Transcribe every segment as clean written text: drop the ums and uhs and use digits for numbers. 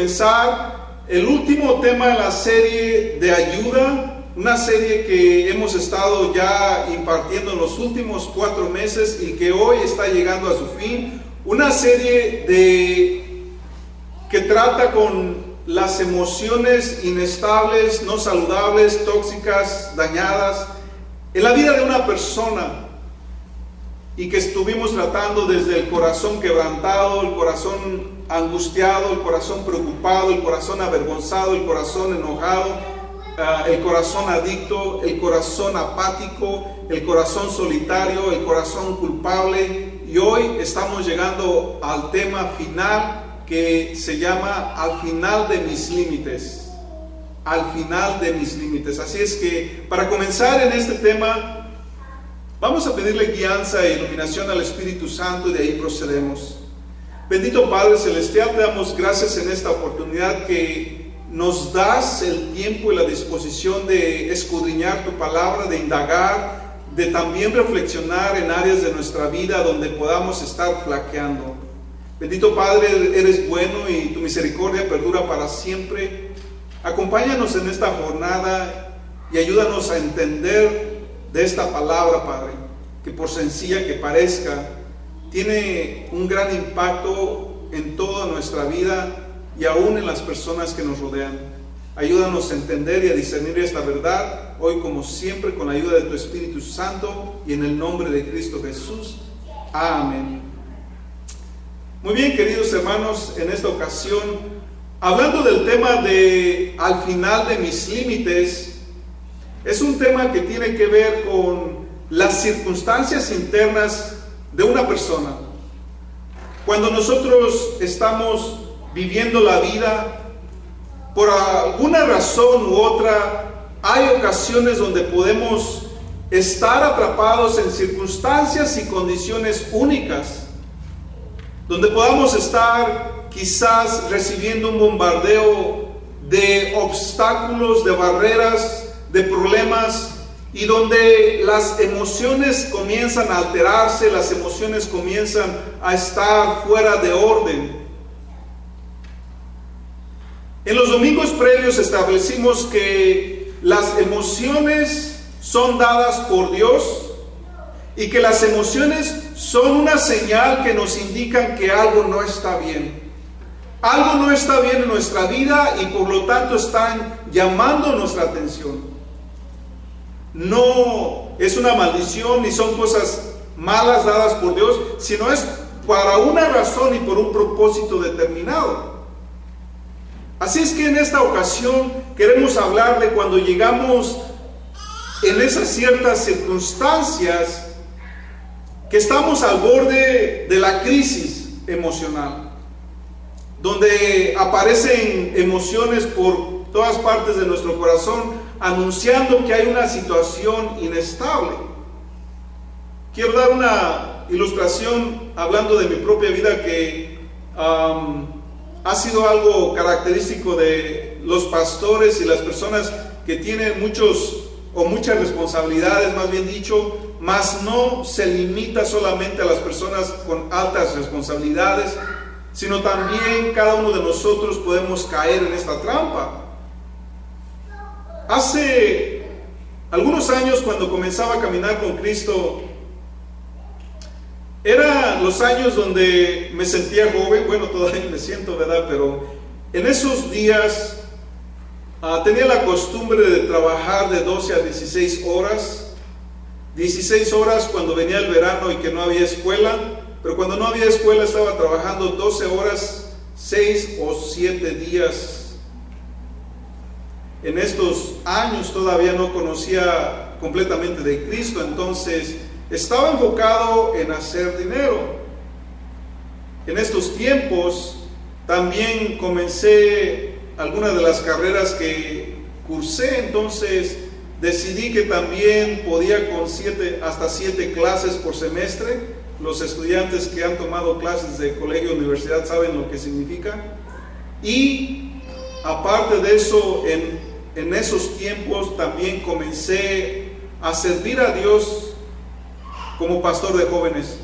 comenzar el último tema de la serie de ayuda, una serie que hemos estado ya impartiendo en los últimos 4 meses y que hoy está llegando a su fin. Una serie que trata con las emociones inestables, no saludables, tóxicas, dañadas en la vida de una persona, y que estuvimos tratando desde el corazón quebrantado, el corazón angustiado, el corazón preocupado, el corazón avergonzado, el corazón enojado, el corazón adicto, el corazón apático, el corazón solitario, el corazón culpable. Y hoy estamos llegando al tema final, que se llama Al final de mis límites. Al final de mis límites. Así es que para comenzar en este tema, vamos a pedirle guianza e iluminación al Espíritu Santo y de ahí procedemos. Bendito Padre Celestial, te damos gracias en esta oportunidad que nos das el tiempo y la disposición de escudriñar tu palabra, de indagar, de también reflexionar en áreas de nuestra vida donde podamos estar flaqueando. Bendito Padre, eres bueno y tu misericordia perdura para siempre. Acompáñanos en esta jornada y ayúdanos a entender de esta palabra, Padre, que por sencilla que parezca, tiene un gran impacto en toda nuestra vida y aún en las personas que nos rodean. Ayúdanos a entender y a discernir esta verdad, hoy como siempre, con la ayuda de tu Espíritu Santo y en el nombre de Cristo Jesús. Amén. Muy bien, queridos hermanos, en esta ocasión, hablando del tema de al final de mis límites, es un tema que tiene que ver con las circunstancias internas de una persona. Cuando nosotros estamos viviendo la vida, por alguna razón u otra, hay ocasiones donde podemos estar atrapados en circunstancias y condiciones únicas, donde podamos estar quizás recibiendo un bombardeo de obstáculos, de barreras, de problemas, y donde las emociones comienzan a alterarse, las emociones comienzan a estar fuera de orden. En los domingos previos establecimos que las emociones son dadas por Dios y que las emociones son una señal que nos indican que algo no está bien. Algo no está bien en nuestra vida y por lo tanto están llamando nuestra atención. No es una maldición ni son cosas malas dadas por Dios, sino es para una razón y por un propósito determinado. Así es que en esta ocasión queremos hablar de cuando llegamos en esas ciertas circunstancias que estamos al borde de la crisis emocional, donde aparecen emociones por todas partes de nuestro corazón, anunciando que hay una situación inestable. Quiero dar una ilustración hablando de mi propia vida que ha sido algo característico de los pastores y las personas que tienen muchas responsabilidades, más bien dicho, mas no se limita solamente a las personas con altas responsabilidades, sino también cada uno de nosotros podemos caer en esta trampa. Hace algunos años, cuando comenzaba a caminar con Cristo, eran los años donde me sentía joven. Bueno, todavía me siento, ¿verdad? Pero en esos días tenía la costumbre de trabajar de 12 a 16 horas. 16 horas cuando venía el verano y que no había escuela, pero cuando no había escuela estaba trabajando 12 horas, 6 o 7 días. En estos años todavía no conocía completamente de Cristo, entonces estaba enfocado en hacer dinero. En estos tiempos también comencé algunas de las carreras que cursé, entonces decidí que también podía con hasta 7 clases por semestre. Los estudiantes que han tomado clases de colegio o universidad saben lo que significa. Y aparte de eso, en esos tiempos también comencé a servir a Dios como pastor de jóvenes.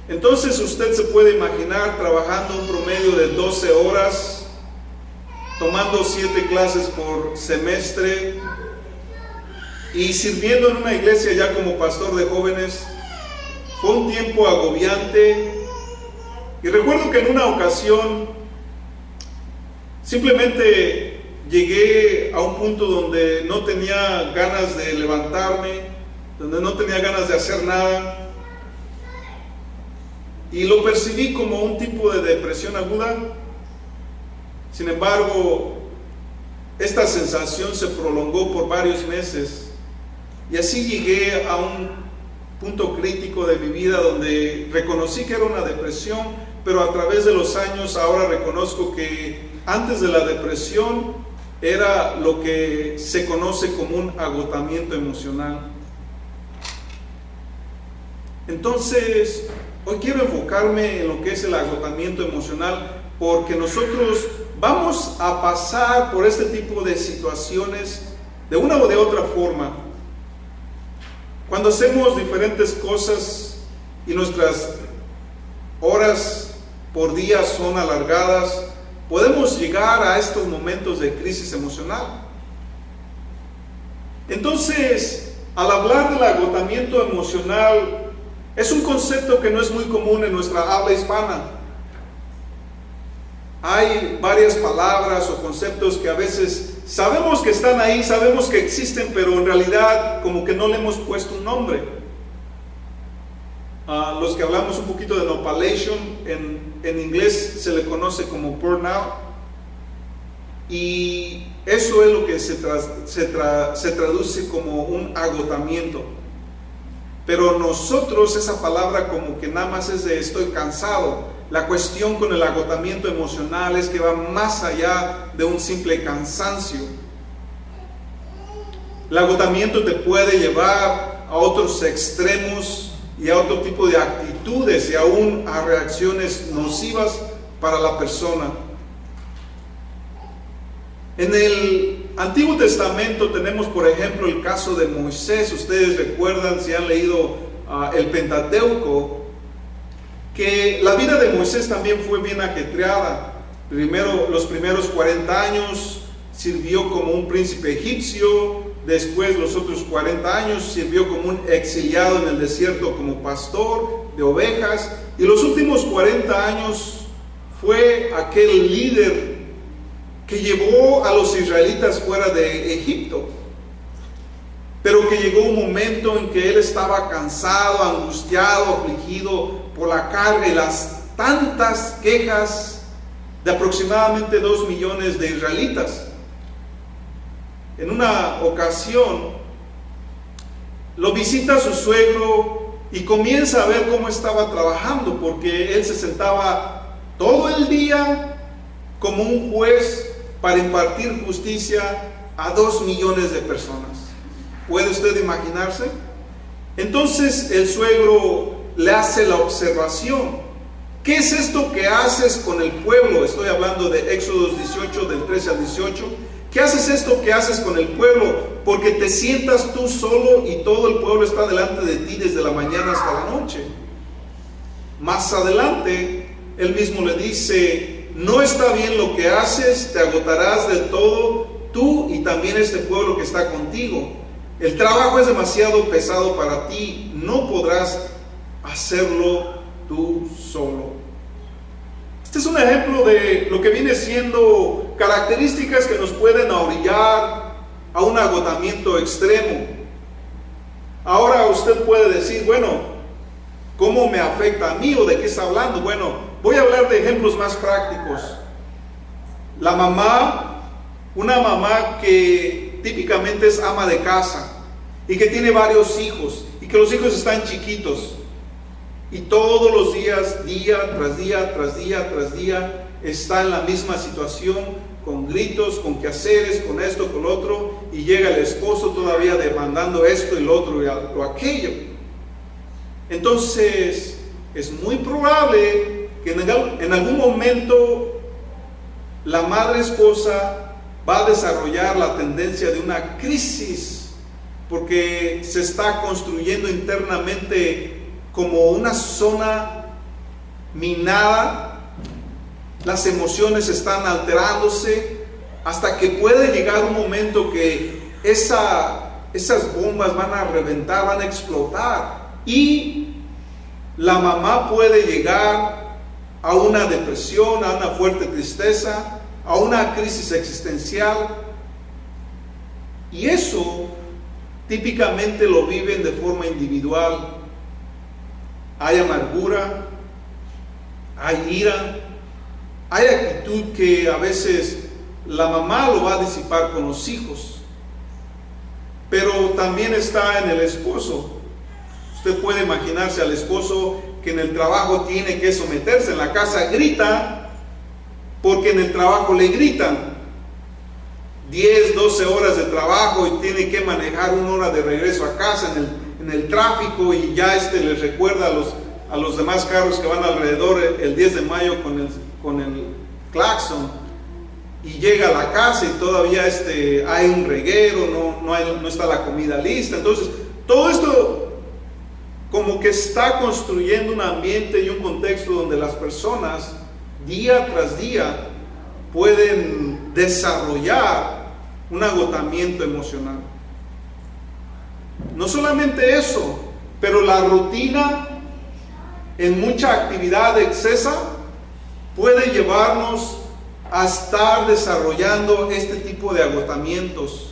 Entonces usted se puede imaginar trabajando un promedio de 12 horas tomando 7 clases por semestre y sirviendo en una iglesia ya como pastor de jóvenes. Fue un tiempo agobiante, y recuerdo que en una ocasión simplemente llegué a un punto donde no tenía ganas de levantarme, donde no tenía ganas de hacer nada, y lo percibí como un tipo de depresión aguda. Sin embargo, esta sensación se prolongó por varios meses, y así llegué a un punto crítico de mi vida donde reconocí que era una depresión, pero a través de los años ahora reconozco que antes de la depresión era lo que se conoce como un agotamiento emocional. Entonces, hoy quiero enfocarme en lo que es el agotamiento emocional, porque nosotros vamos a pasar por este tipo de situaciones de una o de otra forma. Cuando hacemos diferentes cosas y nuestras horas por día son alargadas, podemos llegar a estos momentos de crisis emocional. Entonces, al hablar del agotamiento emocional, es un concepto que no es muy común en nuestra habla hispana. Hay varias palabras o conceptos que a veces sabemos que están ahí, sabemos que existen, pero en realidad como que no le hemos puesto un nombre. Los que hablamos un poquito de nopalation, en inglés se le conoce como burnout, y eso es lo que se traduce como un agotamiento. Pero nosotros esa palabra como que nada más es de estoy cansado. La cuestión con el agotamiento emocional es que va más allá de un simple cansancio. El agotamiento te puede llevar a otros extremos y a otro tipo de actitudes y aún a reacciones nocivas para la persona. En el Antiguo Testamento tenemos, por ejemplo, el caso de Moisés. Ustedes recuerdan, si han leído el Pentateuco, que la vida de Moisés también fue bien ajetreada. Primero, los primeros 40 años sirvió como un príncipe egipcio, después los otros 40 años sirvió como un exiliado en el desierto como pastor de ovejas, y los últimos 40 años fue aquel líder que llevó a los israelitas fuera de Egipto. Pero que llegó un momento en que él estaba cansado, angustiado, afligido por la carga y las tantas quejas de aproximadamente 2 millones de israelitas. En una ocasión lo visita su suegro y comienza a ver cómo estaba trabajando, porque él se sentaba todo el día como un juez para impartir justicia a 2 millones de personas. ¿Puede usted imaginarse? Entonces el suegro le hace la observación: ¿qué es esto que haces con el pueblo? Estoy hablando de Éxodo 18, del 13 al 18. ¿Qué haces esto que haces con el pueblo? Porque te sientas tú solo y todo el pueblo está delante de ti desde la mañana hasta la noche. Más adelante, él mismo le dice: no está bien lo que haces, te agotarás del todo, tú y también este pueblo que está contigo. El trabajo es demasiado pesado para ti, no podrás hacerlo tú solo. Este es un ejemplo de lo que viene siendo características que nos pueden orillar a un agotamiento extremo. Ahora usted puede decir: bueno, ¿cómo me afecta a mí o de qué está hablando? Bueno, voy a hablar de ejemplos más prácticos. La mamá, una mamá que típicamente es ama de casa y que tiene varios hijos y que los hijos están chiquitos, y todos los días, día tras día, tras día, tras día, está en la misma situación, con gritos, con quehaceres, con esto, con lo otro, y llega el esposo todavía demandando esto y lo otro y lo aquello. Entonces es muy probable que en algún momento la madre esposa va a desarrollar la tendencia de una crisis, porque se está construyendo internamente como una zona minada. Las emociones están alterándose, hasta que puede llegar un momento que esas bombas van a reventar, van a explotar, y la mamá puede llegar a una depresión, a una fuerte tristeza, a una crisis existencial. Y eso típicamente lo viven de forma individual. Hay amargura, hay ira, hay actitud que a veces la mamá lo va a disipar con los hijos, pero también está en el esposo. Usted puede imaginarse al esposo que en el trabajo tiene que someterse, en la casa grita, porque en el trabajo le gritan. 10, 12 horas de trabajo y tiene que manejar 1 hora de regreso a casa en el tráfico, y ya les recuerda a los demás carros que van alrededor el 10 de mayo con el claxon, y llega a la casa y todavía hay un reguero, no está la comida lista. Entonces todo esto como que está construyendo un ambiente y un contexto donde las personas día tras día pueden desarrollar un agotamiento emocional. No solamente eso, pero la rutina en mucha actividad excesa puede llevarnos a estar desarrollando este tipo de agotamientos.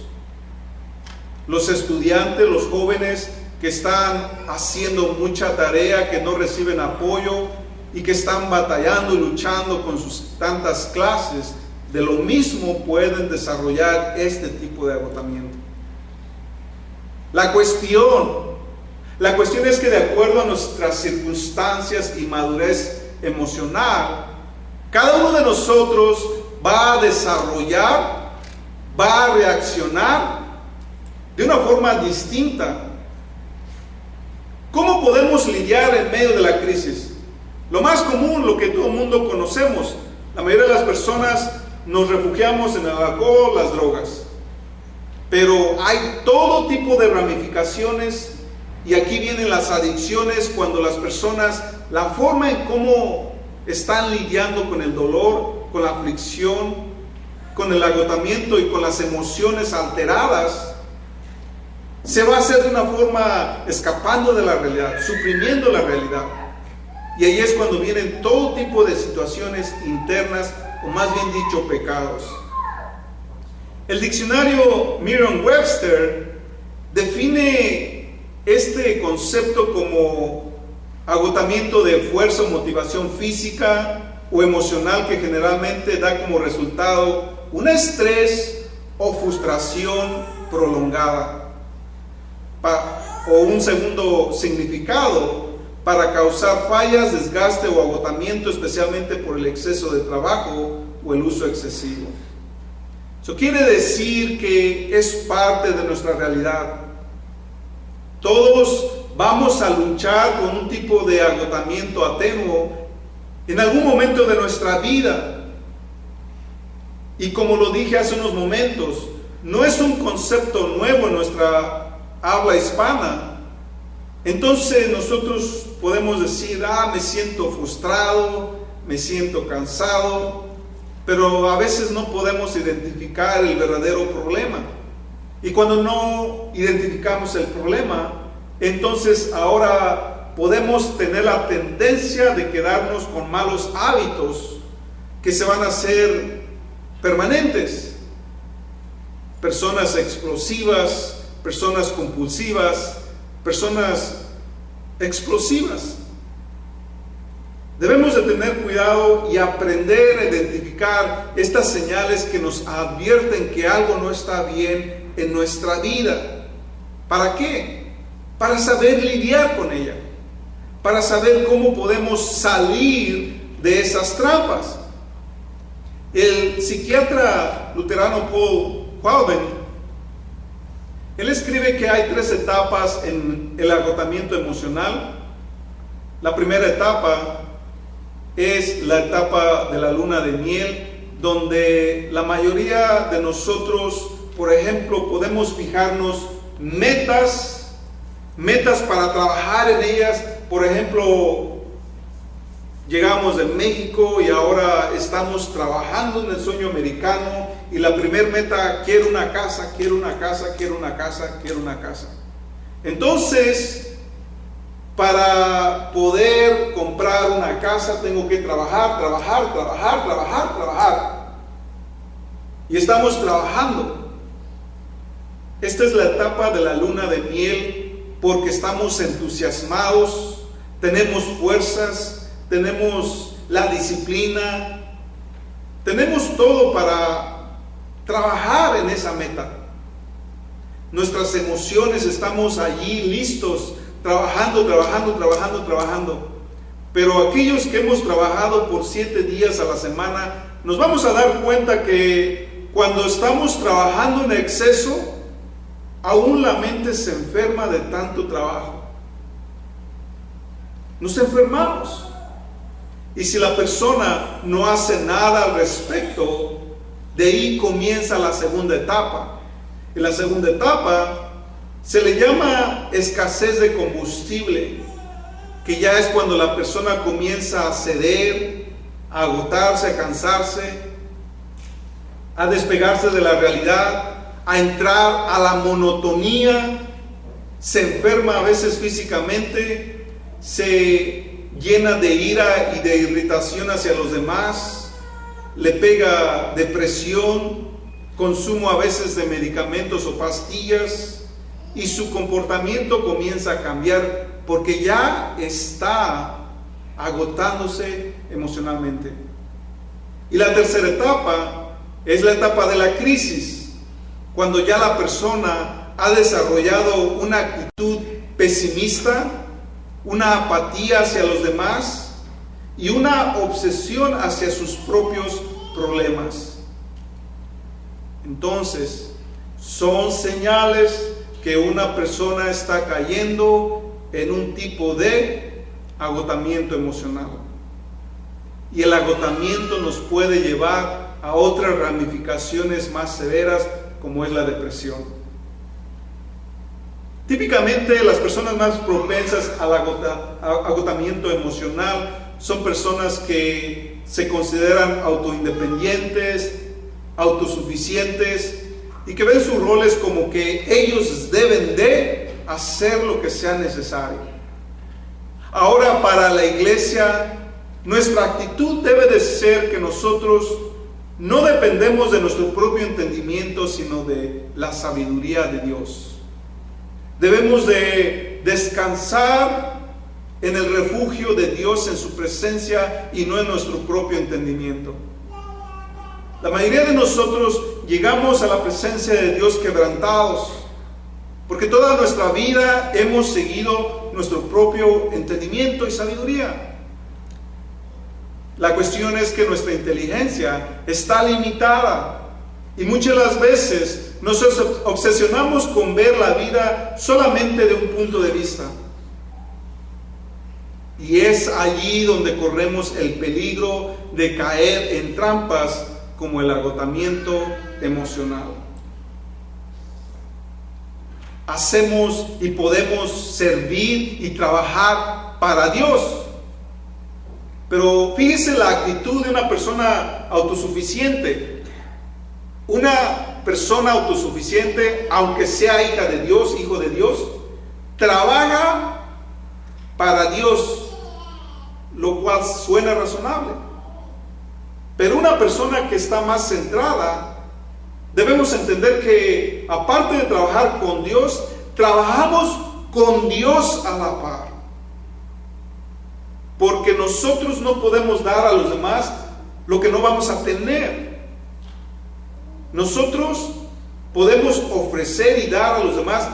Los estudiantes, los jóvenes que están haciendo mucha tarea, que no reciben apoyo y que están batallando y luchando con sus tantas clases, de lo mismo pueden desarrollar este tipo de agotamiento. La cuestión es que de acuerdo a nuestras circunstancias y madurez emocional, cada uno de nosotros va a desarrollar, va a reaccionar de una forma distinta. ¿Cómo podemos lidiar en medio de la crisis? Lo más común, lo que todo el mundo conocemos, la mayoría de las personas nos refugiamos en el alcohol, las drogas. Pero hay todo tipo de ramificaciones, y aquí vienen las adicciones, cuando las personas, la forma en cómo están lidiando con el dolor, con la aflicción, con el agotamiento y con las emociones alteradas, se va a hacer de una forma escapando de la realidad, suprimiendo la realidad. Y ahí es cuando vienen todo tipo de situaciones internas, o más bien dicho, pecados. El diccionario Merriam-Webster define este concepto como agotamiento de fuerza o motivación física o emocional que generalmente da como resultado un estrés o frustración prolongada. O un segundo significado, para causar fallas, desgaste o agotamiento, especialmente por el exceso de trabajo o el uso excesivo. Eso quiere decir que es parte de nuestra realidad. Todos vamos a luchar con un tipo de agotamiento atenuo en algún momento de nuestra vida. Y como lo dije hace unos momentos, no es un concepto nuevo en nuestra habla hispana. Entonces nosotros podemos decir, me siento frustrado, me siento cansado, pero a veces no podemos identificar el verdadero problema. Y cuando no identificamos el problema, entonces ahora podemos tener la tendencia de quedarnos con malos hábitos que se van a hacer permanentes. Personas explosivas, personas compulsivas, personas explosivas. Debemos de tener cuidado y aprender a identificar estas señales que nos advierten que algo no está bien en nuestra vida. ¿Para qué? Para saber lidiar con ella, para saber cómo podemos salir de esas trampas. El psiquiatra luterano Paul Qualben, él escribe que hay 3 etapas en el agotamiento emocional. La primera etapa es la etapa de la luna de miel, donde la mayoría de nosotros, por ejemplo, podemos fijarnos metas para trabajar en ellas. Por ejemplo, llegamos de México y ahora estamos trabajando en el sueño americano y la primer meta, quiero una casa, quiero una casa, quiero una casa, quiero una casa. Entonces, para poder comprar una casa tengo que trabajar. Y estamos trabajando. Esta es la etapa de la luna de miel porque estamos entusiasmados, tenemos fuerzas, tenemos la disciplina, tenemos todo para trabajar en esa meta. Nuestras emociones, estamos allí listos, trabajando. Pero aquellos que hemos trabajado por 7 días a la semana, nos vamos a dar cuenta que cuando estamos trabajando en exceso, aún la mente se enferma de tanto trabajo. Nos enfermamos. Y si la persona no hace nada al respecto, de ahí comienza la segunda etapa. En la segunda etapa se le llama escasez de combustible, que ya es cuando la persona comienza a ceder, a agotarse, a cansarse, a despegarse de la realidad, a entrar a la monotonía, se enferma a veces físicamente, se llena de ira y de irritación hacia los demás, le pega depresión, consumo a veces de medicamentos o pastillas, y su comportamiento comienza a cambiar porque ya está agotándose emocionalmente. Y la tercera etapa es la etapa de la crisis, cuando ya la persona ha desarrollado una actitud pesimista, una apatía hacia los demás y una obsesión hacia sus propios problemas. Entonces, son señales que una persona está cayendo en un tipo de agotamiento emocional. Y el agotamiento nos puede llevar a otras ramificaciones más severas, como es la depresión. Típicamente las personas más propensas al agotamiento emocional son personas que se consideran autoindependientes, autosuficientes y que ven sus roles como que ellos deben de hacer lo que sea necesario. Ahora, para la iglesia, nuestra actitud debe de ser que nosotros no dependemos de nuestro propio entendimiento, sino de la sabiduría de Dios. Debemos de descansar en el refugio de Dios, en su presencia y no en nuestro propio entendimiento. La mayoría de nosotros llegamos a la presencia de Dios quebrantados, porque toda nuestra vida hemos seguido nuestro propio entendimiento y sabiduría. La cuestión es que nuestra inteligencia está limitada y muchas de las veces nos obsesionamos con ver la vida solamente de un punto de vista. Y es allí donde corremos el peligro de caer en trampas como el agotamiento emocional. Hacemos y podemos servir y trabajar para Dios. Pero fíjese la actitud de una persona autosuficiente. Una persona autosuficiente, aunque sea hija de Dios, hijo de Dios, trabaja para Dios, lo cual suena razonable. Pero una persona que está más centrada, debemos entender que aparte de trabajar con Dios, trabajamos con Dios a la par. Porque nosotros no podemos dar a los demás lo que no vamos a tener. Nosotros podemos ofrecer y dar a los demás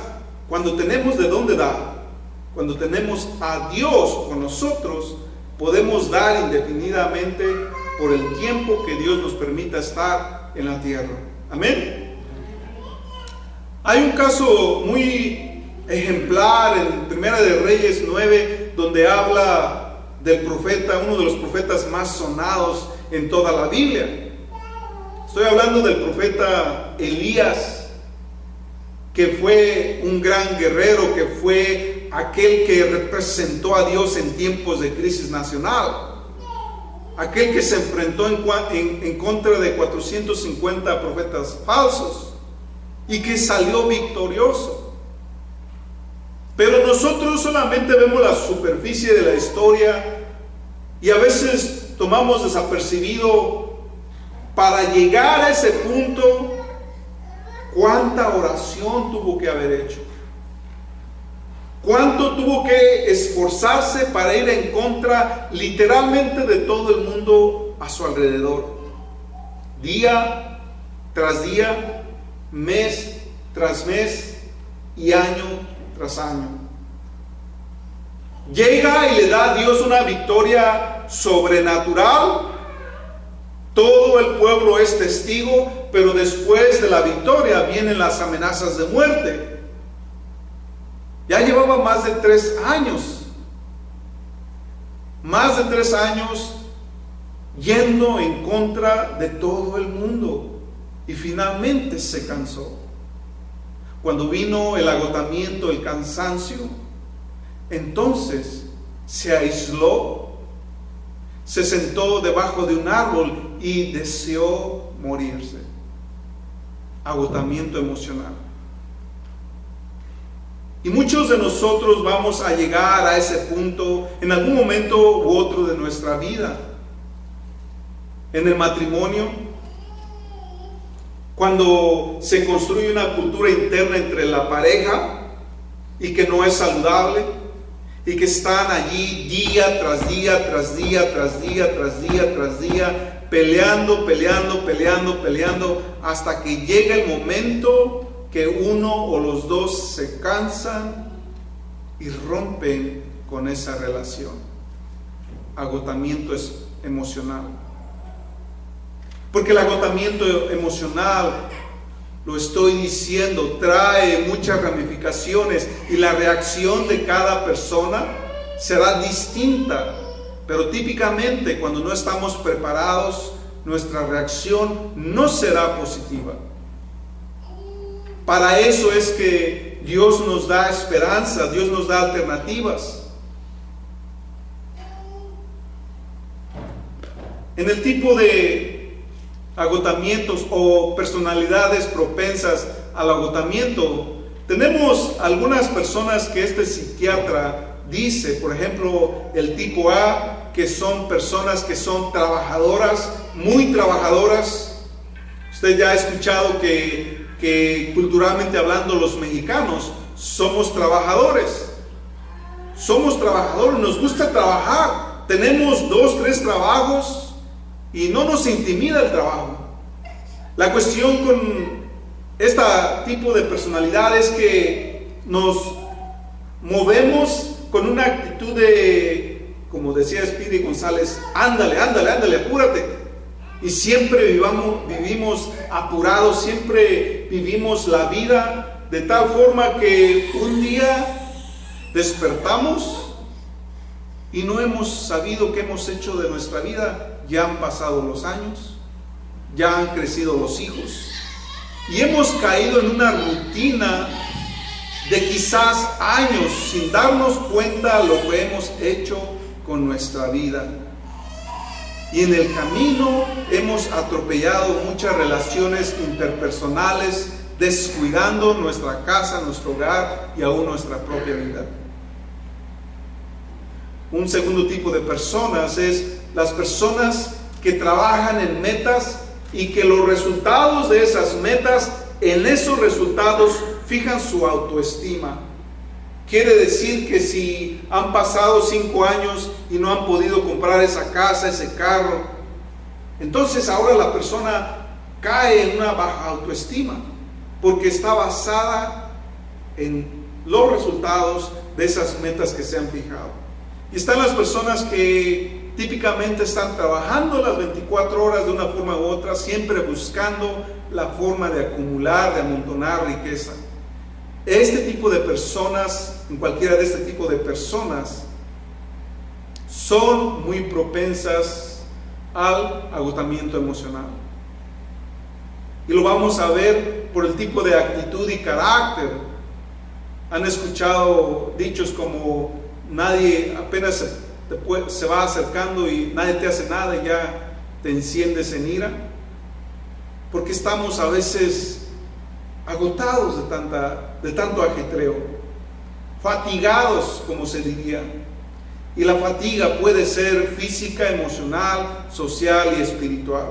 cuando tenemos de dónde dar. Cuando tenemos a Dios con nosotros, podemos dar indefinidamente por el tiempo que Dios nos permita estar en la tierra. Amén. Hay un caso muy ejemplar en Primera de Reyes 9, donde habla del profeta, uno de los profetas más sonados en toda la Biblia. Estoy hablando del profeta Elías, que fue un gran guerrero, que fue aquel que representó a Dios en tiempos de crisis nacional. aquel que se enfrentó en contra de 450 profetas falsos y que salió victorioso. Pero nosotros solamente vemos la superficie de la historia y a veces tomamos desapercibido para llegar a ese punto. ¿Cuánta oración tuvo que haber hecho? ¿Cuánto tuvo que esforzarse para ir en contra literalmente de todo el mundo a su alrededor? Día tras día, mes tras mes y año tras año. Llega y le da a Dios una victoria sobrenatural. Todo el pueblo es testigo, pero después de la victoria vienen las amenazas de muerte. Ya llevaba más de 3 años. Más de 3 años yendo en contra de todo el mundo. Y finalmente se cansó. Cuando vino el agotamiento, el cansancio, entonces se aisló, se sentó debajo de un árbol y deseó morirse. Agotamiento emocional. Y muchos de nosotros vamos a llegar a ese punto en algún momento u otro de nuestra vida. En el matrimonio, cuando se construye una cultura interna entre la pareja y que no es saludable, y que están allí día tras día, tras día, tras día, tras día, tras día, peleando, hasta que llega el momento que uno o los dos se cansan y rompen con esa relación. Agotamiento emocional. Porque el agotamiento emocional, lo estoy diciendo, trae muchas ramificaciones y la reacción de cada persona será distinta. Pero típicamente cuando no estamos preparados, nuestra reacción no será positiva. Para eso es que Dios nos da esperanza, Dios nos da alternativas. En el tipo de agotamientos o personalidades propensas al agotamiento, tenemos algunas personas que este psiquiatra dice, por ejemplo, el tipo A, que son personas que son trabajadoras, muy trabajadoras. Usted ya ha escuchado que culturalmente hablando los mexicanos somos trabajadores. Somos trabajadores, nos gusta trabajar. Tenemos 2, 3 trabajos y no nos intimida el trabajo. La cuestión con este tipo de personalidad es que nos movemos con una actitud de, como decía Speedy González, ándale, apúrate. Y siempre vivimos apurados, siempre vivimos la vida de tal forma que un día despertamos y no hemos sabido qué hemos hecho de nuestra vida. Ya han pasado los años, ya han crecido los hijos y hemos caído en una rutina de quizás años sin darnos cuenta lo que hemos hecho con nuestra vida. Y en el camino hemos atropellado muchas relaciones interpersonales, descuidando nuestra casa, nuestro hogar y aún nuestra propia vida. Un segundo tipo de personas es las personas que trabajan en metas y que los resultados de esas metas, en esos resultados fijan su autoestima. Quiere decir que si han pasado 5 años y no han podido comprar esa casa, ese carro, entonces ahora la persona cae en una baja autoestima, porque está basada en los resultados de esas metas que se han fijado. Y están las personas que típicamente están trabajando las 24 horas de una forma u otra, siempre buscando la forma de acumular, de amontonar riqueza. Este tipo de personas, en cualquiera de este tipo de personas, son muy propensas al agotamiento emocional. Y lo vamos a ver por el tipo de actitud y carácter. Han escuchado dichos como nadie, apenas después se va acercando y nadie te hace nada y ya te enciendes en ira? Porque estamos a veces agotados de tanto ajetreo, fatigados, como se diría. Y la fatiga puede ser física, emocional, social y espiritual.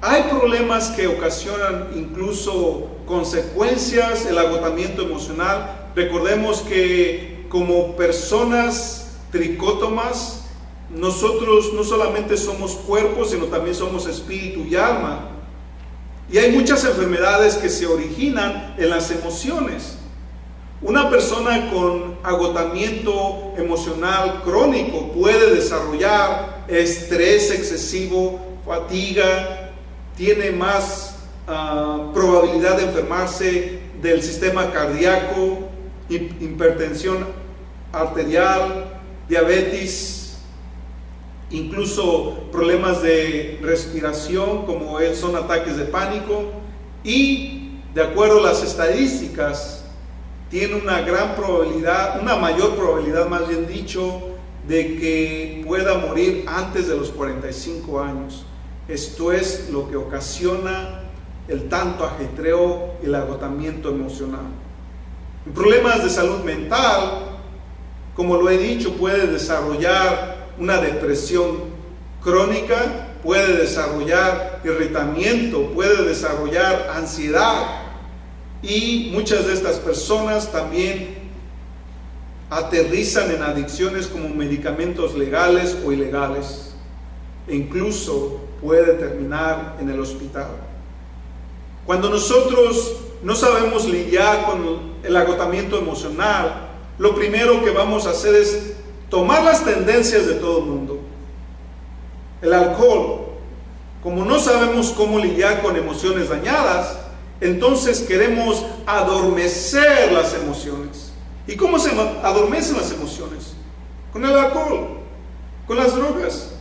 Hay problemas que ocasionan incluso consecuencias, el agotamiento emocional. Recordemos que como personas tricótomas, nosotros no solamente somos cuerpo, sino también somos espíritu y alma. Y hay muchas enfermedades que se originan en las emociones. Una persona con agotamiento emocional crónico puede desarrollar estrés excesivo, fatiga, tiene más probabilidad de enfermarse del sistema cardíaco, hipertensión arterial, diabetes, incluso problemas de respiración como son ataques de pánico, y de acuerdo a las estadísticas tiene una mayor probabilidad, más bien dicho, de que pueda morir antes de los 45 años. Esto es lo que ocasiona el tanto ajetreo y el agotamiento emocional. Problemas de salud mental, como lo he dicho, puede desarrollar una depresión crónica, puede desarrollar irritamiento, puede desarrollar ansiedad, y muchas de estas personas también aterrizan en adicciones como medicamentos legales o ilegales, e incluso puede terminar en el hospital. Cuando nosotros no sabemos lidiar con el agotamiento emocional, lo primero que vamos a hacer es tomar las tendencias de todo el mundo. El alcohol, como no sabemos cómo lidiar con emociones dañadas, entonces queremos adormecer las emociones. ¿Y cómo se adormecen las emociones? Con el alcohol, con las drogas.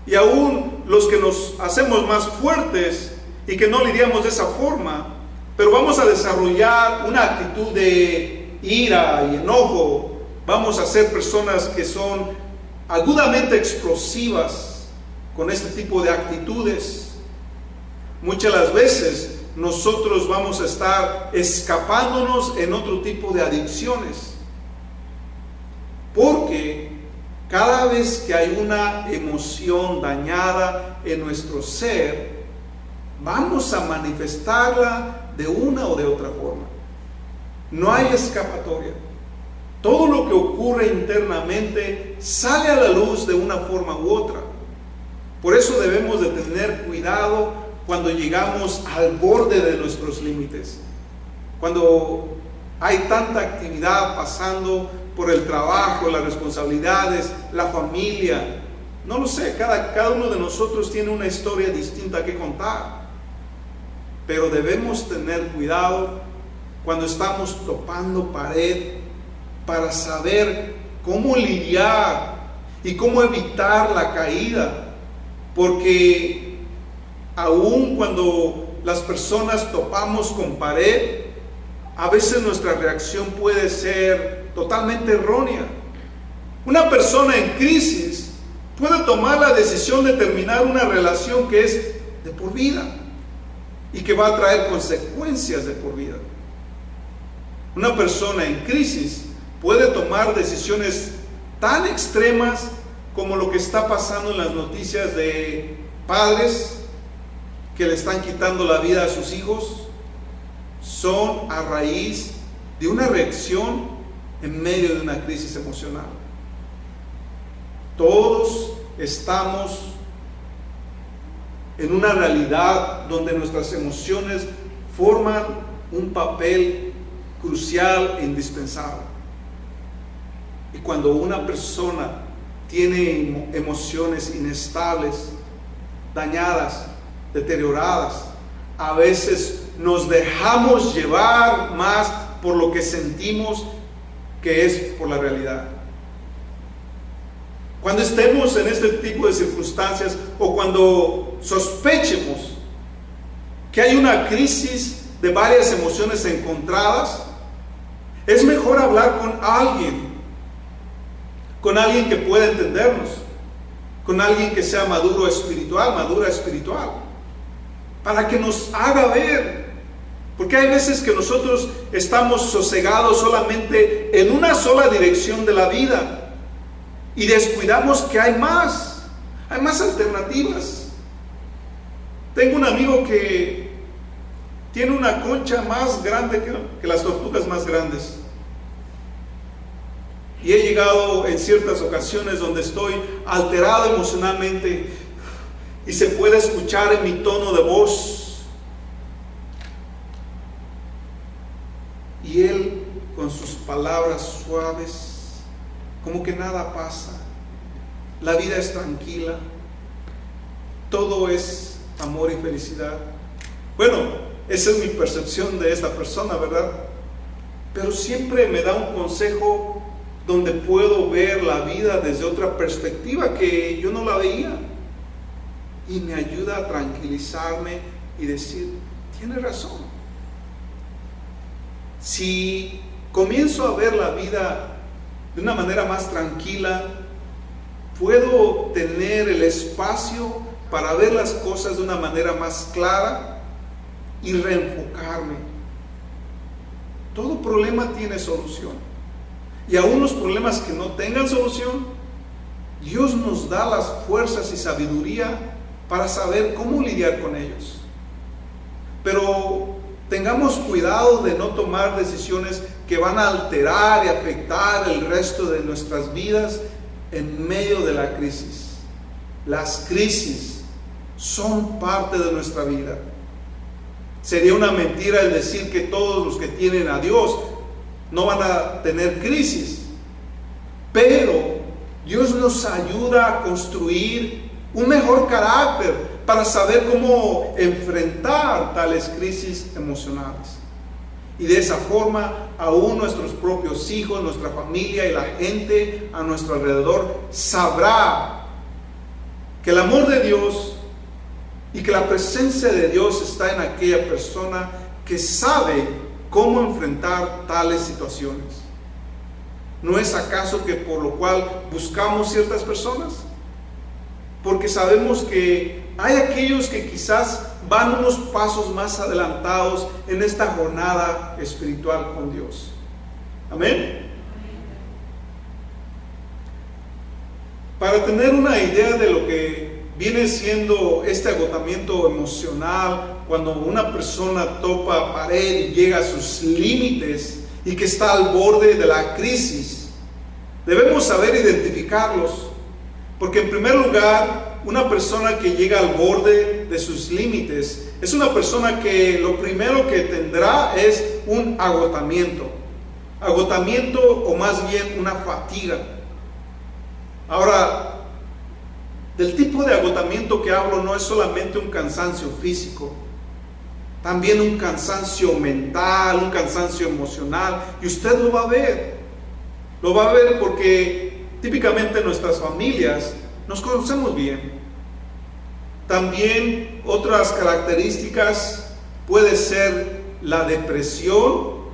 Y aún los que nos hacemos más fuertes y que no lidiamos de esa forma, pero vamos a desarrollar una actitud de ira y enojo, vamos a ser personas que son agudamente explosivas con este tipo de actitudes. Muchas de las veces nosotros vamos a estar escapándonos en otro tipo de adicciones, porque cada vez que hay una emoción dañada en nuestro ser, vamos a manifestarla de una o de otra forma. No hay escapatoria. Todo lo que ocurre internamente sale a la luz de una forma u otra. Por eso debemos de tener cuidado cuando llegamos al borde de nuestros límites. Cuando hay tanta actividad pasando por el trabajo, las responsabilidades, la familia. No lo sé, cada uno de nosotros tiene una historia distinta que contar. Pero debemos tener cuidado cuando estamos topando pared para saber cómo lidiar y cómo evitar la caída. Porque aun cuando las personas topamos con pared, a veces nuestra reacción puede ser totalmente errónea. Una persona en crisis puede tomar la decisión de terminar una relación que es de por vida y que va a traer consecuencias de por vida. Una persona en crisis puede tomar decisiones tan extremas como lo que está pasando en las noticias de padres que le están quitando la vida a sus hijos. Son a raíz de una reacción en medio de una crisis emocional. Todos estamos en una realidad donde nuestras emociones forman un papel crucial e indispensable. Y cuando una persona tiene emociones inestables, dañadas, deterioradas, a veces nos dejamos llevar más por lo que sentimos que es por la realidad. Cuando estemos en este tipo de circunstancias o cuando sospechemos que hay una crisis de varias emociones encontradas, es mejor hablar con alguien con alguien que pueda entendernos, con alguien que sea maduro espiritual, madura espiritual, para que nos haga ver. Porque hay veces que nosotros estamos sosegados solamente en una sola dirección de la vida y descuidamos que hay más alternativas. Tengo un amigo que tiene una concha más grande que las tortugas más grandes. Y he llegado en ciertas ocasiones donde estoy alterado emocionalmente y se puede escuchar en mi tono de voz. Y él con sus palabras suaves, como que nada pasa. La vida es tranquila. Todo es amor y felicidad. Bueno, esa es mi percepción de esta persona, ¿verdad? Pero siempre me da un consejo donde puedo ver la vida desde otra perspectiva que yo no la veía. Y me ayuda a tranquilizarme y decir, tiene razón. Si comienzo a ver la vida de una manera más tranquila, puedo tener el espacio para ver las cosas de una manera más clara y reenfocarme. Todo problema tiene solución. Y aún los problemas que no tengan solución, Dios nos da las fuerzas y sabiduría para saber cómo lidiar con ellos. Pero tengamos cuidado de no tomar decisiones que van a alterar y afectar el resto de nuestras vidas en medio de la crisis. Las crisis son parte de nuestra vida. Sería una mentira el decir que todos los que tienen a Dios no van a tener crisis, pero Dios nos ayuda a construir un mejor carácter para saber cómo enfrentar tales crisis emocionales. Y de esa forma, aún nuestros propios hijos, nuestra familia y la gente a nuestro alrededor sabrá que el amor de Dios y que la presencia de Dios está en aquella persona que sabe cómo enfrentar tales situaciones. ¿No es acaso que por lo cual buscamos ciertas personas? Porque sabemos que hay aquellos que quizás van unos pasos más adelantados en esta jornada espiritual con Dios. Amén. Para tener una idea de lo que viene siendo este agotamiento emocional, cuando una persona topa pared y llega a sus límites y que está al borde de la crisis, debemos saber identificarlos. Porque en primer lugar, una persona que llega al borde de sus límites es una persona que lo primero que tendrá es un agotamiento o más bien una fatiga. Ahora, del tipo de agotamiento que hablo no es solamente un cansancio físico, también un cansancio mental, un cansancio emocional, y usted lo va a ver porque típicamente en nuestras familias nos conocemos bien. También otras características puede ser la depresión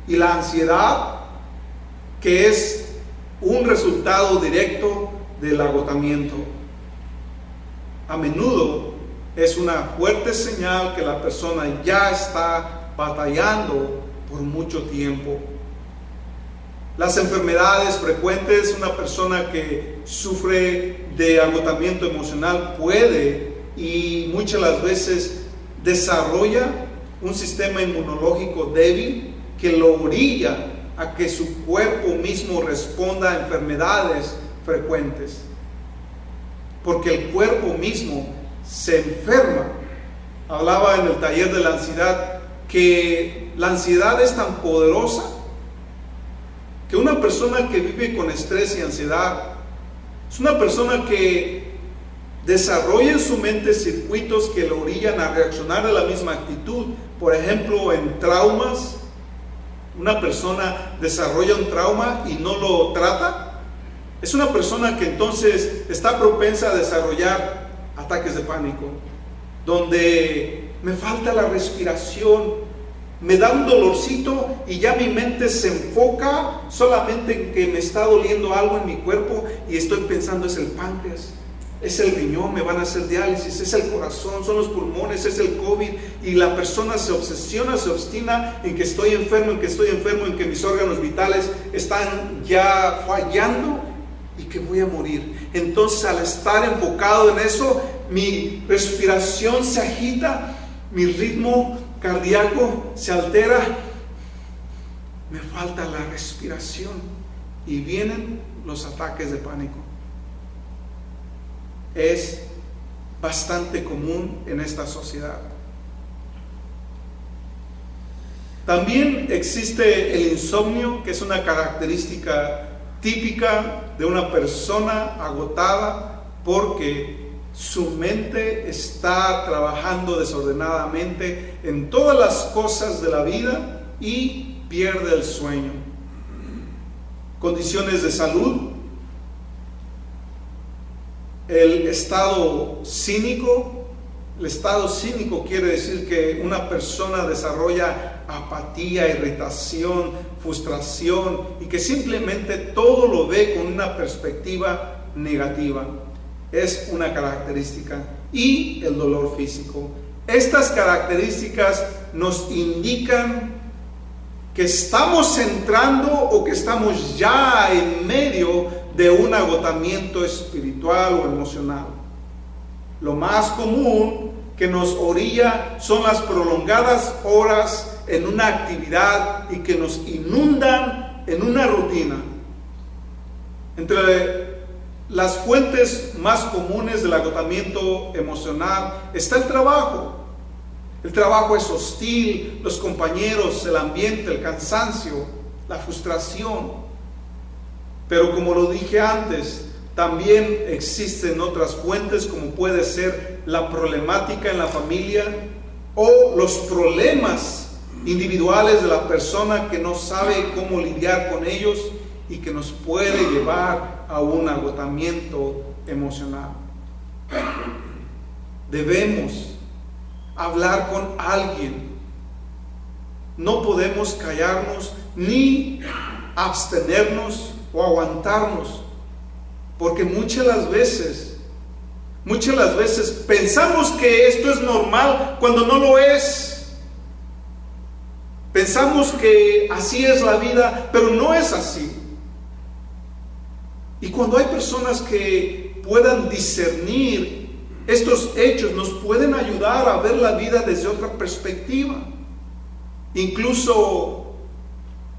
y la ansiedad, que es un resultado directo del agotamiento. A menudo es una fuerte señal que la persona ya está batallando por mucho tiempo. Las enfermedades frecuentes, una persona que sufre de agotamiento emocional puede y muchas las veces desarrolla un sistema inmunológico débil que lo orilla a que su cuerpo mismo responda a enfermedades frecuentes. Porque el cuerpo mismo se enferma. Hablaba en el taller de la ansiedad que la ansiedad es tan poderosa que una persona que vive con estrés y ansiedad es una persona que desarrolla en su mente circuitos que lo orillan a reaccionar de la misma actitud. Por ejemplo, en traumas, una persona desarrolla un trauma y no lo trata. Es una persona que entonces está propensa a desarrollar ataques de pánico, donde me falta la respiración me da un dolorcito y ya mi mente se enfoca solamente en que me está doliendo algo en mi cuerpo y estoy pensando es el páncreas, es el riñón, me van a hacer diálisis, es el corazón, son los pulmones, es el COVID, y la persona se obsesiona, se obstina en que estoy enfermo, en que mis órganos vitales están ya fallando y que voy a morir. Entonces, al estar enfocado en eso, mi respiración se agita, mi ritmo cardíaco se altera, me falta la respiración y vienen los ataques de pánico. Es bastante común en esta sociedad. También existe el insomnio, que es una característica típica de una persona agotada porque su mente está trabajando desordenadamente en todas las cosas de la vida y pierde el sueño. Condiciones de salud, el estado cínico. El estado cínico quiere decir que una persona desarrolla apatía, irritación, frustración y que simplemente todo lo ve con una perspectiva negativa. Es una característica. Y el dolor físico. Estas características nos indican que estamos entrando o que estamos ya en medio de un agotamiento espiritual o emocional. Lo más común que nos orilla son las prolongadas horas en una actividad y que nos inundan en una rutina. Entre las fuentes más comunes del agotamiento emocional está el trabajo. El trabajo es hostil, los compañeros, el ambiente, el cansancio, la frustración. Pero como lo dije antes, también existen otras fuentes como puede ser la problemática en la familia o los problemas individuales de la persona que no sabe cómo lidiar con ellos y que nos puede llevar a un agotamiento emocional. Debemos hablar con alguien. No podemos callarnos ni abstenernos o aguantarnos, porque muchas las veces pensamos que esto es normal cuando no lo es. Pensamos que así es la vida, pero no es así. Y cuando hay personas que puedan discernir estos hechos, nos pueden ayudar a ver la vida desde otra perspectiva. Incluso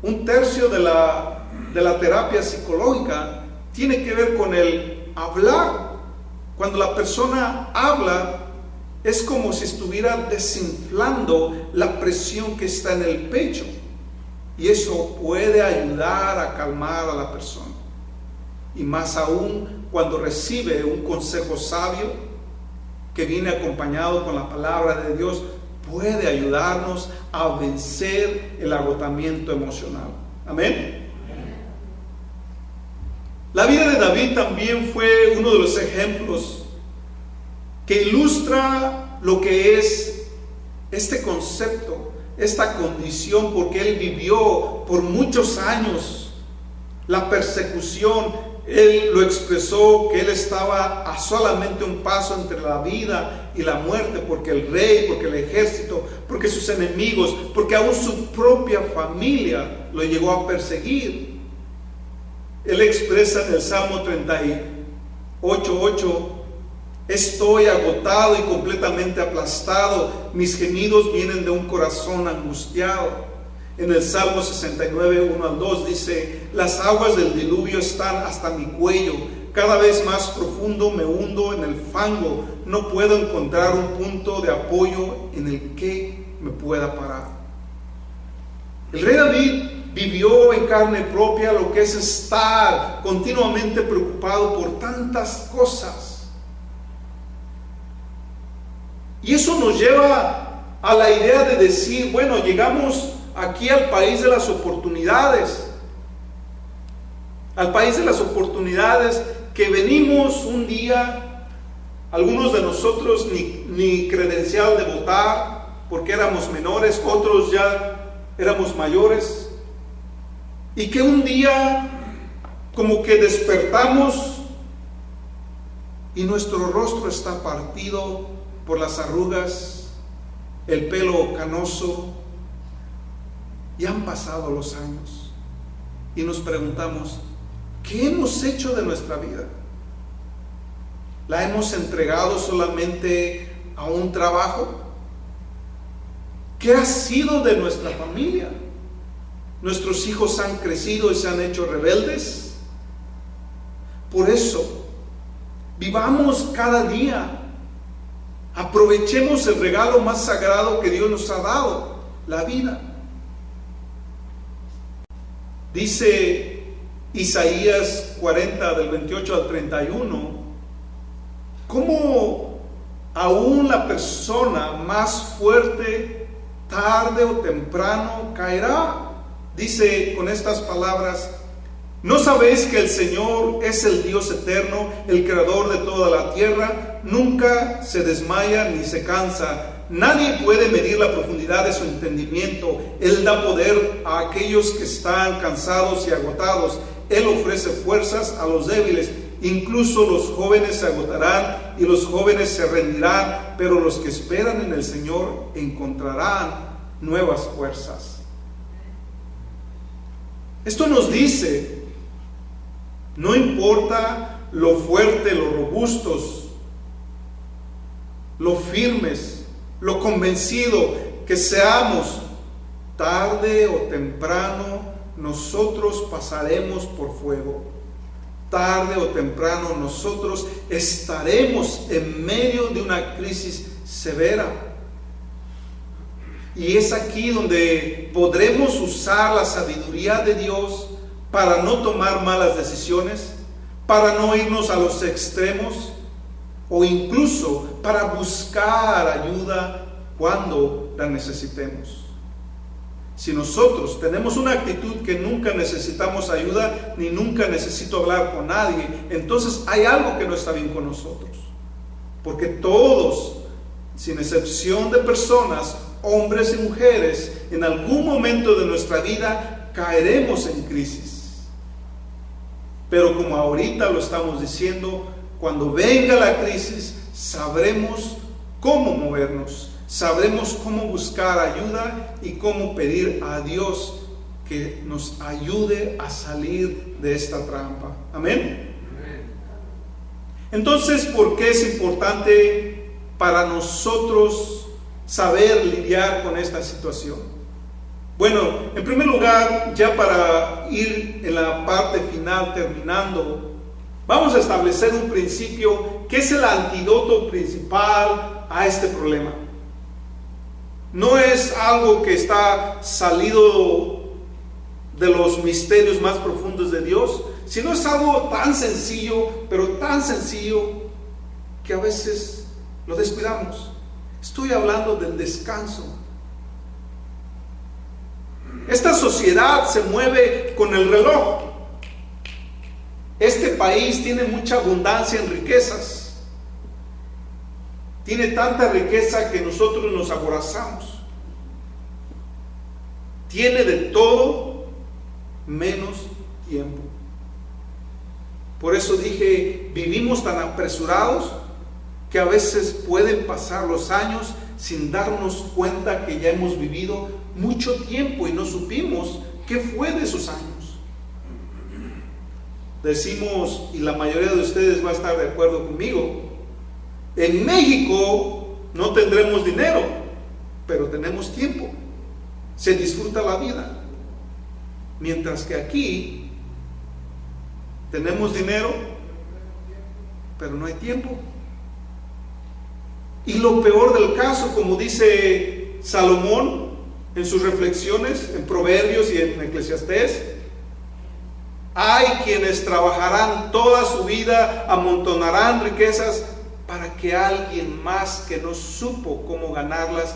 un tercio de la terapia psicológica tiene que ver con el hablar. Cuando la persona habla, es como si estuviera desinflando la presión que está en el pecho. Y eso puede ayudar a calmar a la persona. Y más aún cuando recibe un consejo sabio que viene acompañado con la palabra de Dios, puede ayudarnos a vencer el agotamiento emocional. Amén. La vida de David también fue uno de los ejemplos que ilustra lo que es este concepto, esta condición, porque él vivió por muchos años la persecución. Él lo expresó que él estaba a solamente un paso entre la vida y la muerte, porque el rey, porque el ejército, porque sus enemigos, porque aún su propia familia lo llegó a perseguir. Él expresa en el Salmo 38:8: estoy agotado y completamente aplastado, mis gemidos vienen de un corazón angustiado. En el Salmo 69:1-2 dice: las aguas del diluvio están hasta mi cuello, cada vez más profundo me hundo en el fango, no puedo encontrar un punto de apoyo en el que me pueda parar. El rey David vivió en carne propia lo que es estar continuamente preocupado por tantas cosas. Y eso nos lleva a la idea de decir, bueno, llegamos aquí al país de las oportunidades. Al país de las oportunidades, que venimos un día, algunos de nosotros ni credencial de votar porque éramos menores, otros ya éramos mayores, y que un día como que despertamos y nuestro rostro está partido por las arrugas, el pelo canoso, y han pasado los años y nos preguntamos, ¿qué hemos hecho de nuestra vida? ¿La hemos entregado solamente a un trabajo? ¿Qué ha sido de nuestra familia? ¿Nuestros hijos han crecido y se han hecho rebeldes? Por eso, vivamos cada día, aprovechemos el regalo más sagrado que Dios nos ha dado, la vida. Dice Isaías 40 del 28 al 31, ¿cómo aún la persona más fuerte tarde o temprano caerá? Dice con estas palabras, ¿no sabéis que el Señor es el Dios eterno, el creador de toda la tierra? Nunca se desmaya ni se cansa. Nadie puede medir la profundidad de su entendimiento. Él da poder a aquellos que están cansados y agotados. Él ofrece fuerzas a los débiles. Incluso los jóvenes se agotarán y los jóvenes se rendirán, pero los que esperan en el Señor encontrarán nuevas fuerzas. Esto nos dice, no importa lo fuerte, lo robustos, lo firmes, lo convencido que seamos, tarde o temprano nosotros pasaremos por fuego. Tarde o temprano nosotros estaremos en medio de una crisis severa. Y es aquí donde podremos usar la sabiduría de Dios para no tomar malas decisiones, para no irnos a los extremos, o incluso para buscar ayuda cuando la necesitemos. Si nosotros tenemos una actitud que nunca necesitamos ayuda, ni nunca necesito hablar con nadie, entonces hay algo que no está bien con nosotros. Porque todos, sin excepción de personas, hombres y mujeres, en algún momento de nuestra vida caeremos en crisis. Pero como ahorita lo estamos diciendo, cuando venga la crisis, sabremos cómo movernos, sabremos cómo buscar ayuda y cómo pedir a Dios que nos ayude a salir de esta trampa. Amén. Entonces, ¿por qué es importante para nosotros saber lidiar con esta situación? Bueno, en primer lugar, ya para ir en la parte final terminando, vamos a establecer un principio que es el antídoto principal a este problema. No es algo que está salido de los misterios más profundos de Dios, sino es algo tan sencillo, pero tan sencillo que a veces lo descuidamos. Estoy hablando del descanso. Esta sociedad se mueve con el reloj. Este país tiene mucha abundancia en riquezas. Tiene tanta riqueza que nosotros nos aborazamos. Tiene de todo menos tiempo. Por eso dije, vivimos tan apresurados que a veces pueden pasar los años sin darnos cuenta que ya hemos vivido mucho tiempo y no supimos qué fue de esos años. Decimos, y la mayoría de ustedes va a estar de acuerdo conmigo, en México no tendremos dinero, pero tenemos tiempo. Se disfruta la vida. Mientras que aquí tenemos dinero, pero no hay tiempo. Y lo peor del caso, como dice Salomón en sus reflexiones, en Proverbios y en Eclesiastés, hay quienes trabajarán toda su vida, amontonarán riquezas para que alguien más que no supo cómo ganarlas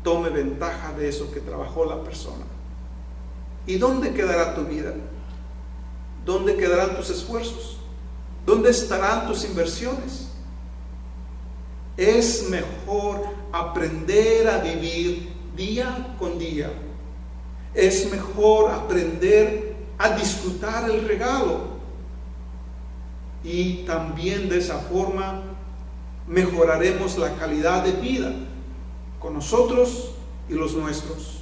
tome ventaja de eso que trabajó la persona. ¿Y dónde quedará tu vida? ¿Dónde quedarán tus esfuerzos? ¿Dónde estarán tus inversiones? Es mejor aprender a vivir día con día. Es mejor aprender a disfrutar el regalo. Y también de esa forma mejoraremos la calidad de vida con nosotros y los nuestros.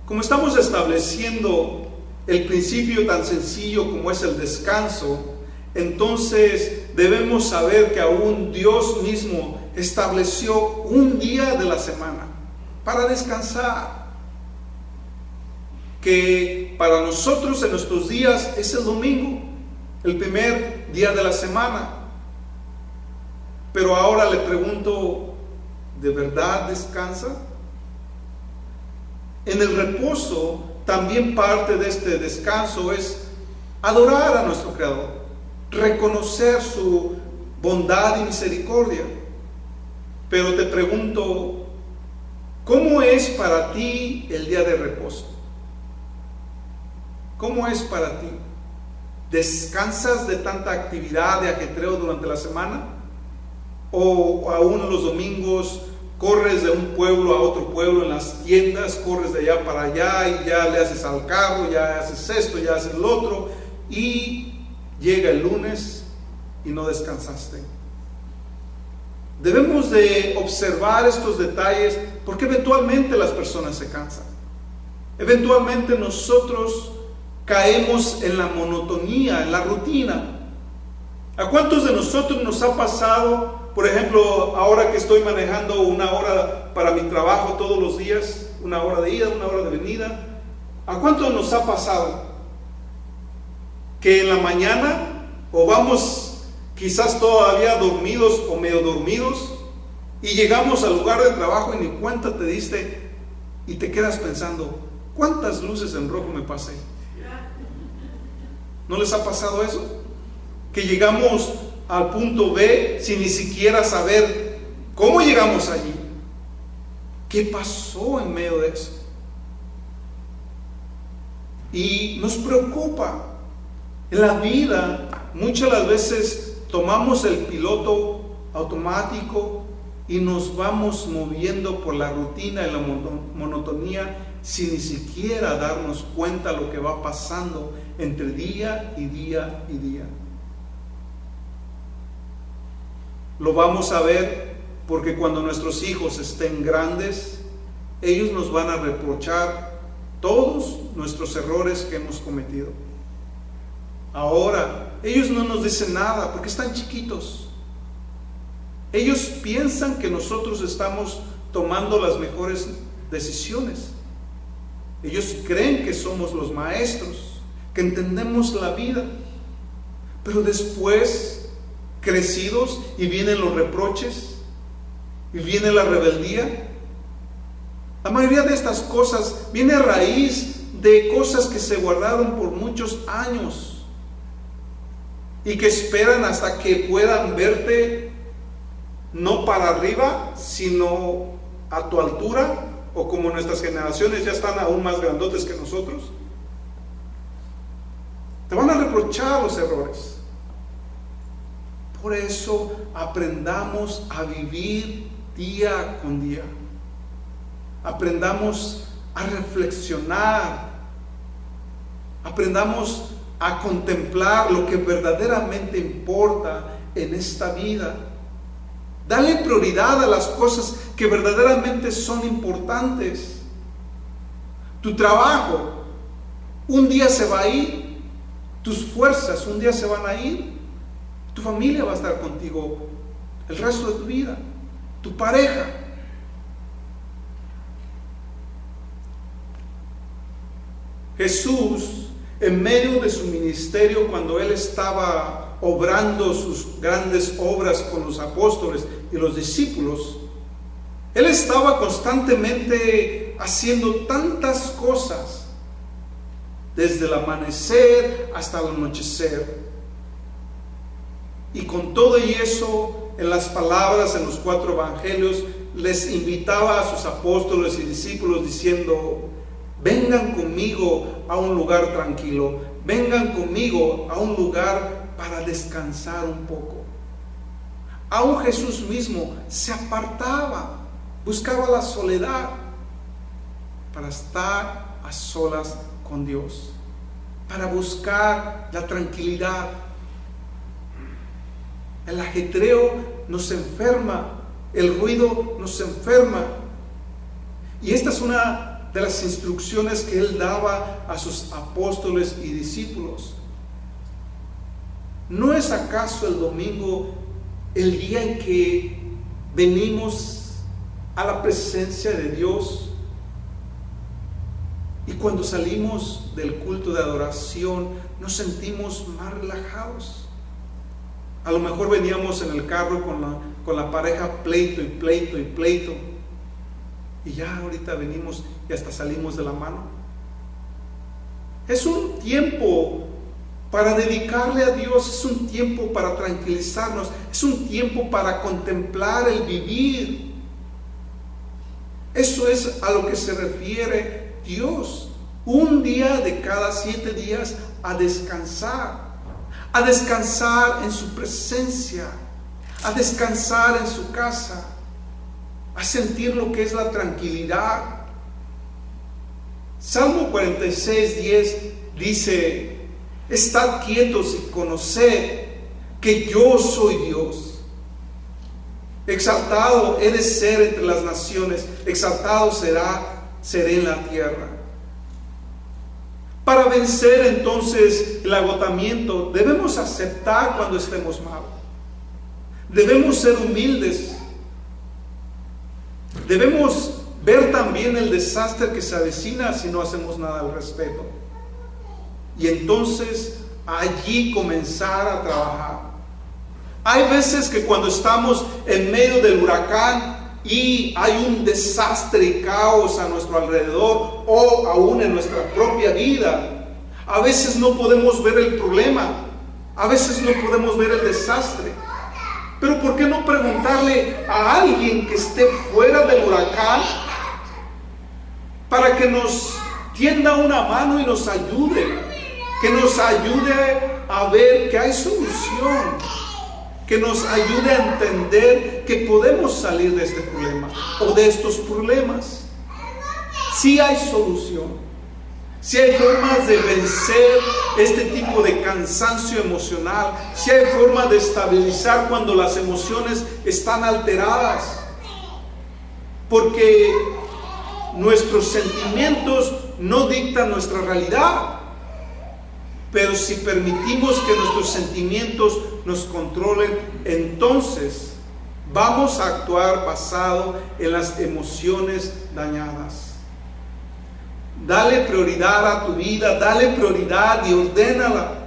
Como estamos estableciendo el principio tan sencillo como es el descanso, entonces debemos saber que aún Dios mismo estableció un día de la semana para descansar. Que para nosotros en nuestros días es el domingo, el primer día de la semana. Pero ahora le pregunto, ¿de verdad descansa? En el reposo también parte de este descanso es adorar a nuestro Creador, reconocer su bondad y misericordia. Pero te pregunto, ¿cómo es para ti el día de reposo? ¿Cómo es para ti? ¿Descansas de tanta actividad, de ajetreo durante la semana? ¿O aún los domingos corres de un pueblo a otro pueblo en las tiendas, corres de allá para allá y ya le haces al carro, ya haces esto, ya haces lo otro, y llega el lunes y no descansaste? Debemos de observar estos detalles porque eventualmente las personas se cansan. Eventualmente nosotros caemos en la monotonía, en la rutina. ¿A cuántos de nosotros nos ha pasado, por ejemplo, ahora que estoy manejando 1 hora para mi trabajo todos los días, 1 hora de ida, 1 hora de venida? ¿A cuántos nos ha pasado que en la mañana o vamos quizás todavía dormidos o medio dormidos y llegamos al lugar de trabajo y ni cuenta te diste y te quedas pensando, ¿cuántas luces en rojo me pasé? ¿No les ha pasado eso? Que llegamos al punto B sin ni siquiera saber cómo llegamos allí. ¿Qué pasó en medio de eso? Y nos preocupa. En la vida muchas las veces tomamos el piloto automático y nos vamos moviendo por la rutina y la monotonía sin ni siquiera darnos cuenta de lo que va pasando entre día y día y día. Lo vamos a ver porque cuando nuestros hijos estén grandes, ellos nos van a reprochar todos nuestros errores que hemos cometido. Ahora, ellos no nos dicen nada porque están chiquitos. Ellos piensan que nosotros estamos tomando las mejores decisiones. Ellos creen que somos los maestros, que entendemos la vida. Pero después, crecidos, y vienen los reproches, y viene la rebeldía. La mayoría de estas cosas viene a raíz de cosas que se guardaron por muchos años y que esperan hasta que puedan verte no para arriba, sino a tu altura, o como nuestras generaciones ya están aún más grandotes que nosotros. Te van a reprochar los errores. Por eso aprendamos a vivir día con día. Aprendamos a reflexionar. Aprendamos a contemplar lo que verdaderamente importa en esta vida. Dale prioridad a las cosas que verdaderamente son importantes. Tu trabajo un día se va a ir. Tus fuerzas un día se van a ir. Tu familia va a estar contigo el resto de tu vida. Tu pareja. Jesús, en medio de su ministerio, cuando Él estaba obrando sus grandes obras con los apóstoles y los discípulos, Él estaba constantemente haciendo tantas cosas, desde el amanecer hasta el anochecer. Y con todo y eso, en las palabras en los 4 evangelios, les invitaba a sus apóstoles y discípulos diciendo: vengan conmigo a un lugar tranquilo, vengan conmigo a un lugar para descansar un poco. Aún Jesús mismo se apartaba, buscaba la soledad para estar a solas con Dios, para buscar la tranquilidad. El ajetreo nos enferma, el ruido nos enferma. Y esta es una de las instrucciones que Él daba a sus apóstoles y discípulos. ¿No es acaso el domingo el día en que venimos a la presencia de Dios? Y cuando salimos del culto de adoración nos sentimos más relajados. A lo mejor veníamos en el carro con la pareja pleito y pleito y pleito, y ya ahorita venimos y hasta salimos de la mano. Es un tiempo para dedicarle a Dios, es un tiempo para tranquilizarnos, es un tiempo para contemplar el vivir. Eso es a lo que se refiere Dios. Un día de cada 7 días a descansar en su presencia, a descansar en su casa, a sentir lo que es la tranquilidad. Salmo 46:10 dice: estad quietos y conoced que yo soy Dios. Exaltado he de ser entre las naciones, exaltado seré en la tierra. Para vencer entonces el agotamiento, debemos aceptar cuando estemos mal. Debemos ser humildes. Debemos ver también el desastre que se avecina si no hacemos nada al respecto. Y entonces allí comenzar a trabajar. Hay veces que cuando estamos en medio del huracán y hay un desastre y caos a nuestro alrededor o aún en nuestra propia vida, a veces no podemos ver el problema, a veces no podemos ver el desastre. Pero ¿por qué no preguntarle a alguien que esté fuera del huracán para que nos tienda una mano y nos ayude? Que nos ayude a ver que hay solución, que nos ayude a entender que podemos salir de este problema o de estos problemas. Sí hay solución, sí hay formas de vencer este tipo de cansancio emocional, sí hay formas de estabilizar cuando las emociones están alteradas, porque nuestros sentimientos no dictan nuestra realidad. Pero si permitimos que nuestros sentimientos nos controlen, entonces vamos a actuar basado en las emociones dañadas. Dale prioridad a tu vida, dale prioridad y ordénala.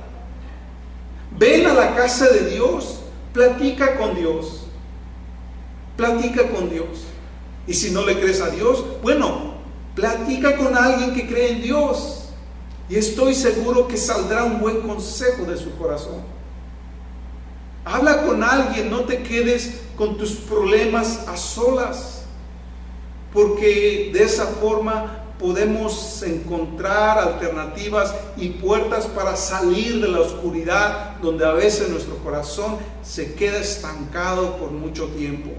Ven a la casa de Dios, platica con Dios. Platica con Dios. Y si no le crees a Dios, bueno, platica con alguien que cree en Dios. Y estoy seguro que saldrá un buen consejo de su corazón. Habla con alguien, no te quedes con tus problemas a solas, porque de esa forma podemos encontrar alternativas y puertas para salir de la oscuridad donde a veces nuestro corazón se queda estancado por mucho tiempo.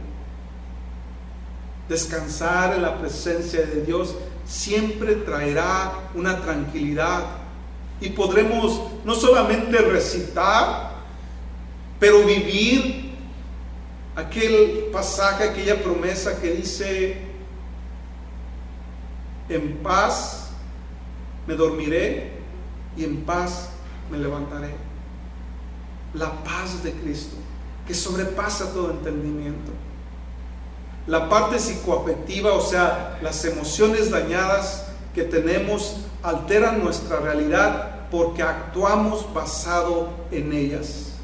Descansar en la presencia de Dios siempre traerá una tranquilidad y podremos no solamente recitar, pero vivir aquel pasaje, aquella promesa que dice: en paz me dormiré y en paz me levantaré. La paz de Cristo, que sobrepasa todo entendimiento. La parte psicoafectiva, o sea, las emociones dañadas que tenemos, alteran nuestra realidad porque actuamos basado en ellas.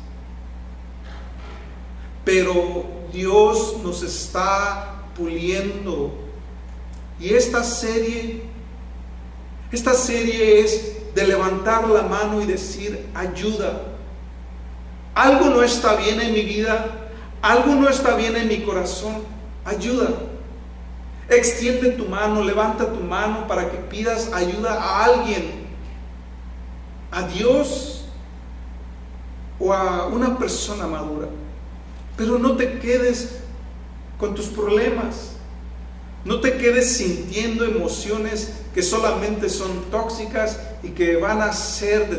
Pero Dios nos está puliendo. Y esta serie es de levantar la mano y decir: ayuda. Algo no está bien en mi vida, algo no está bien en mi corazón. Ayuda. Extiende tu mano, levanta tu mano para que pidas ayuda a alguien, a Dios. o a una persona madura. Pero no te quedes con tus problemas. No te quedes sintiendo emociones que solamente son tóxicas y que van a hacer de